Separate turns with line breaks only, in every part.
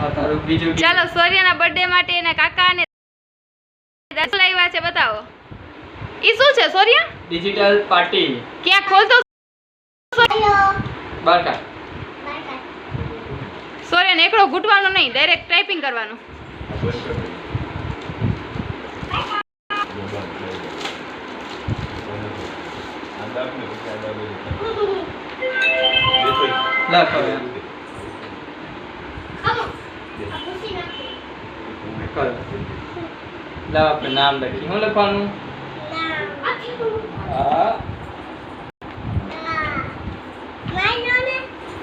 ચાલો સૂર્યના બર્થડે માટે એના કાકા ને દાદા લાવ્યા છે, બતાવો. ઈ શું છે સૂર્ય?
Digital party.
ક્યાં ખોલતો?
બારકા.
સૂર્યને એકડો ઘૂંટવાનો નહીં, ડાયરેક્ટ ટાઈપિંગ કરવાનું.
આપણે નામ લખી. શું લખવાનું?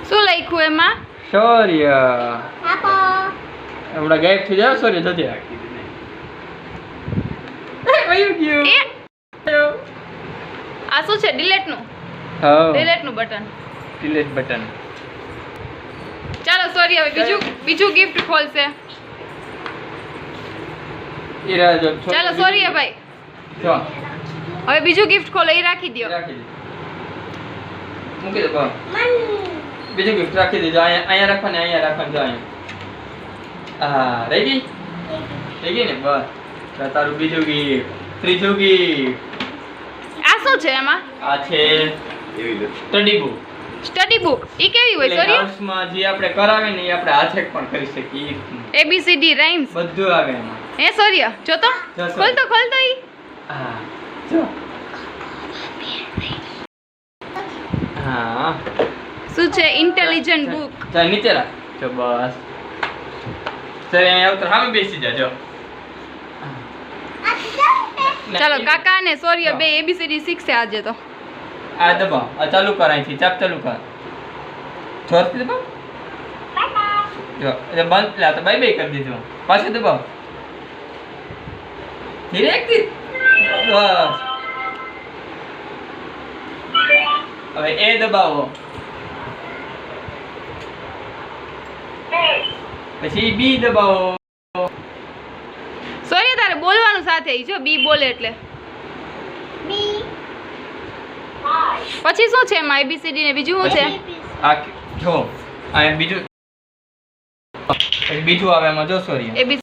શું લખ્યું એમાં?
સૂર્ય. હમણાં ગાયબ થઈ જાવ સૂર્ય જજે.
આ શું છે? ડિલીટ નું. ડિલીટ નું બટન.
Delete button.
ચાલો સૂર્ય હવે બીજું ગિફ્ટ ખોલશે. ચાલો સૂર્ય ભાઈ હવે બીજું ગિફ્ટ ખોલો. એ રાખી દો.
મૂકી દો. બીજું ગિફ્ટ રાખી દેજો. અહીંયા રાખવાની. અહીંયા રાખવાની. જો અહીંયા. હા, રહી ગઈ ને? બસ. તારું બીજું ગિફ્ટ. ત્રીજું ગિફ્ટ.
આ શું છે એમાં?
આ છે સ્ટડી બુક.
Study book. ઈ કેવી હોય સૂર્ય?
ક્લાસમાં જે આપણે કરાવે ને એ આપણે હાથે પણ કરી શકીએ.
ABCD રાઇમ્સ
બધું આવે એમાં.
હે સૂર્ય જો તો ખોલતો ઈ.
હા જો. હા
શું છે? Intelligent book.
ચાલ નીચે રાખ. જો બસ. સર અહીંયા આવતો સામે બેસી જાજો.
ચાલો કાકા ને સૂર્ય બે ABCD શીખશે આજે તો.
આ દબાવ. આ ચાલુ કર અહીંથી. ચાપ ચાલુ કર. જોરથી દબાવ. જો એ બંધ. લા તો બાય બાય કરી દીધું. પાછું દબાવ. ધીરે એકથી. બસ. હવે એ દબાવો. પછી બી દબાવો.
સૂર્ય તારે બોલવાનું સાથે જો બી બોલે એટલે. પછી શું છે એમાં? ABCD ને બીજું શું છે?
આ જો આ બીજું આવે એમાં. જો સૂર્ય
ABCD.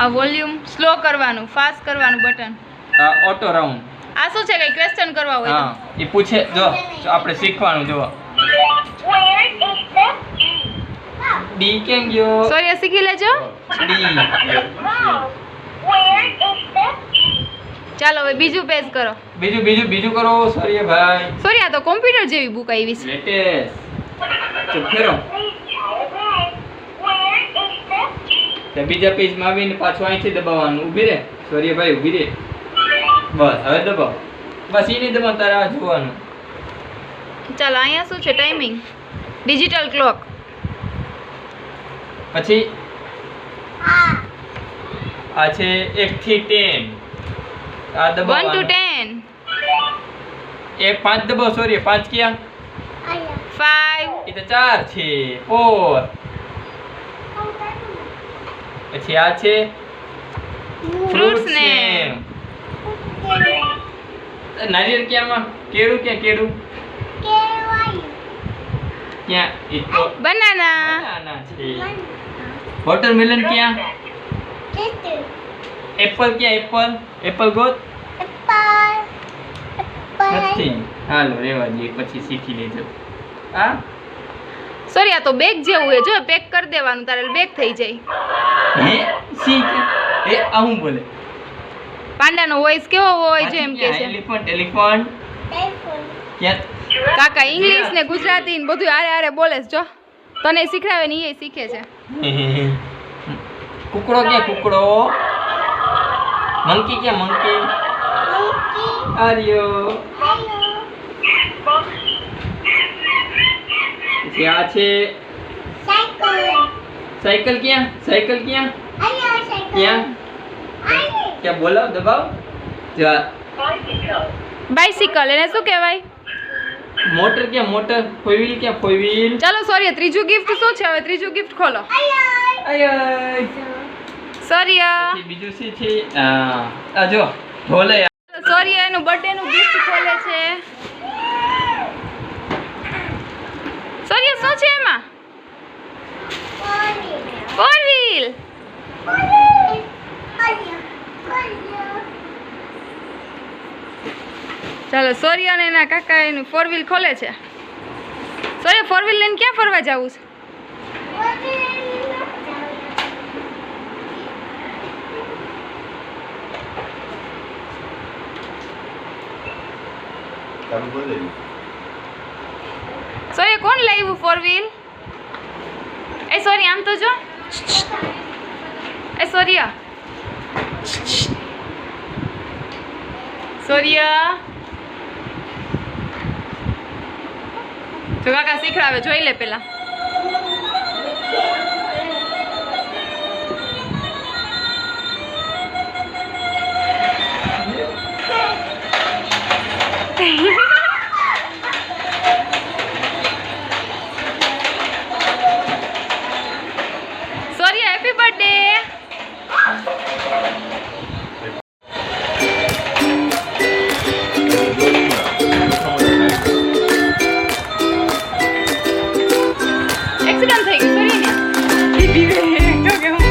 આ વોલ્યુમ સ્લો કરવાનું, ફાસ્ટ કરવાનું બટન.
આ ઓટો રાઉન્ડ.
આ શું છે? કઈ ક્વેશ્ચન કરવા હોય
હા એ પૂછે. જો આપણે શીખવાનું. જો ડી કેમ ગયો?
સૂર્ય શીખી લેજો.
ડી.
ચાલો હવે બીજું પેજ કરો.
બીજું કરો સૂર્યભાઈ.
સૂર્ય તો કોમ્પ્યુટર જેવી બુક આવી છે.
લેટેસ્ટ. ચૂપ ફેરો. તે બીજા પેજમાં આવીને પાછું અહીંથી દબાવવાનું. ઊભી રહે સૂર્યભાઈ, ઊભી રહે. બસ હવે દબાવ. બસ ઈ નહીં દબાવ. તારે આ જોવાનું.
ચાલો અહીંયા શું છે? ટાઈમિંગ. Digital clock.
પછી આ છે 1 થી 10. આ
1
દબાવવાનું.
to 10.
એ 5 દબાવ સૂર્ય. 5 ક્યાં?
5.
એ તો 4 છે. 4. પછી આ છે
ફ્રૂટ્સ ને
નારિયેળ. ક્યાંમાં? કેળું ક્યાં? કેળું ક્યાં? એ તો
બનાના
છે. વોટરમેલન ક્યાં? એપલ ક્યાં? એપલ ગોત નથી. હાલો રેવા દઈએ, પછી શીખી લેજો. હા
સૂર્ય તો બેગ જેવું છે. જો પેક કરી દેવાનું, તારે બેગ થઈ જાય.
હે શીખ. એ આ હું બોલે?
પાંડાનો વોઇસ કેવો હોય છે એમ કે છે.
એલિફન્ટ ક્યાં?
કાકા ઇંગ્લિશ ને ગુજરાતી ને બધું આરે બોલે છે. જો તને શીખડાવે ને એ શીખે છે.
કુકડો ક્યાં? કુકડો. મંકી ક્યાં? મંકી. આર્યો. પછી આ છે સાયકલ. ક્યાં? સાયકલ ક્યાં? ક્યાં? ક્યાં? બોલાવ. દબાવ. જા.
બાઇસિકલ. એને શું કહેવાય?
મોટર ક્યાં? મોટર. ફોર વ્હીલ ક્યાં? Four wheel.
ચાલો સૂર્ય ત્રીજું ગિફ્ટ શું છે? હવે ત્રીજું ગિફ્ટ ખોલો.
આય
સૂર્ય
બીજું શું છે? આ જો ઢોલે.
સૂર્ય એનું બર્થડે નું ગિફ્ટ ખોલે છે. ચાલો સૂર્ય અને એના કાકા એનું 4 વ્હીલ ખોલે છે. સૂર્ય 4 વ્હીલ લઈને ક્યાં ફરવા જવું છે? સૂર્ય કોણ લાવ્યું 4 વ્હીલ? એ સૂર્ય આમ તો જો. એ સૂર્ય સૂર્ય જો કાકા શીખડાવે, જોઈ લે પેલા. સૂર્ય હેપી બર્થડે. એક્સિડન્ટ થઈ ગયું સૂર્યને. તો કેવું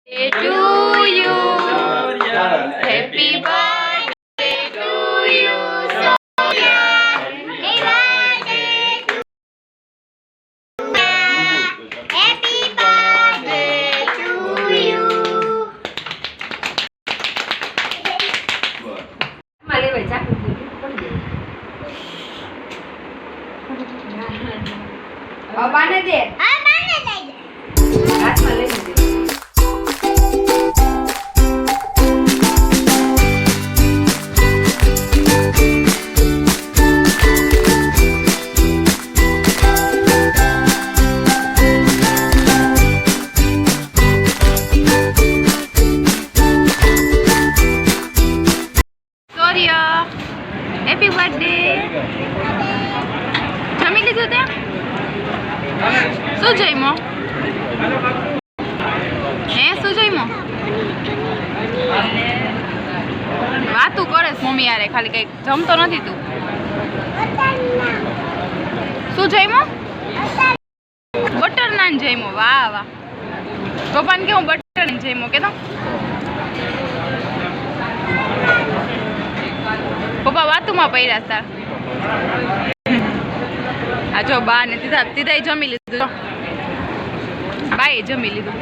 to you. Happy birthday to you, Sonia. Happy birthday to you. બાને દે. હાથમાં લઈ લીધી. Happy birthday. જમી લીધું તે? શું જમ્યો? હે શું જમ્યો? વાતું કરે મમ્મી યારે, ખાલી કઈ જમતો નથી તું. શું જમ્યો? બટર નાન જમ્યો. વાહ વાહ. પપ્પાને કેવું બટર નાન જમ્યો કે તો? પપ્પા વાતુમાં પડ્યા હતા. આ જો બા ને તીધા જમી લીધું. બાએ જમી લીધું.